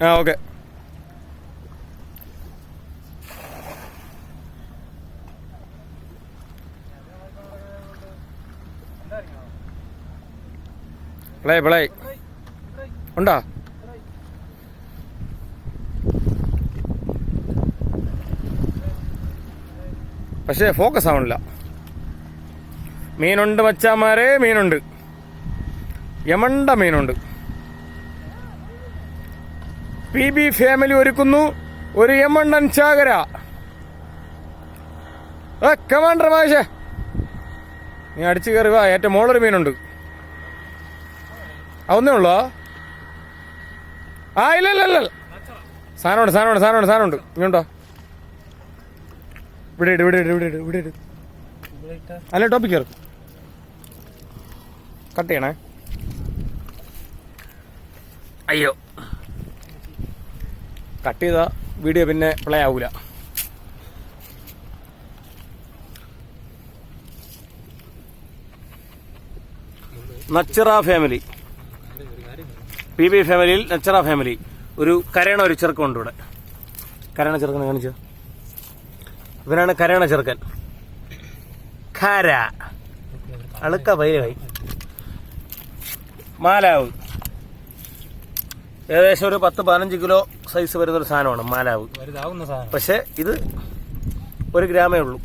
ആ ഓക്കെ. പിളേ ഉണ്ടോ? പക്ഷേ ഫോക്കസ് ആവണില്ല. മീനുണ്ട് മച്ചാമാരെ, മീനുണ്ട്. യമണ്ട മീനുണ്ട്. PB ഫാമിലി ഒരുക്കുന്നു ഒരു യമണ്ടൻ ചാകര. കമാൻഡർ മാഷേ, നീ അടിച്ചു കയറി വാ. ഏറ്റവും മോളൊരു മീനുണ്ട്. ഒന്നേ ഉള്ളോ? ആ ഇല്ല. സാധനമുണ്ട്. ഇങ്ങോട്ടോ. ഇവിടെ ഇട്. അല്ല ടോപ്പിക് കയറും. കട്ട് ചെയ്യണേ. അയ്യോ, കട്ട് ചെയ്താ വീഡിയോ പിന്നെ പ്ലേ ആവൂല. നച്ചറ ഫാമിലി, PB ഫാമിലിയിൽ നച്ചറ ഫാമിലി. ഒരു കരയണ ഒരു ചെറുക്കമുണ്ട് ഇവിടെ. കരയണ ചെറുക്കനെ കാണിച്ചോ. ഇവനാണ് കരയണ ചെറുക്കൻ. ഖര അളുക്ക പൈരവായി. മാലാവ് ഏകദേശം ഒരു 10-15 കിലോ സൈസ് വരുന്നൊരു സാധനമാണ് മാലാവ്. പക്ഷെ ഇത് 1 ഗ്രാമേ ഉള്ളൂ.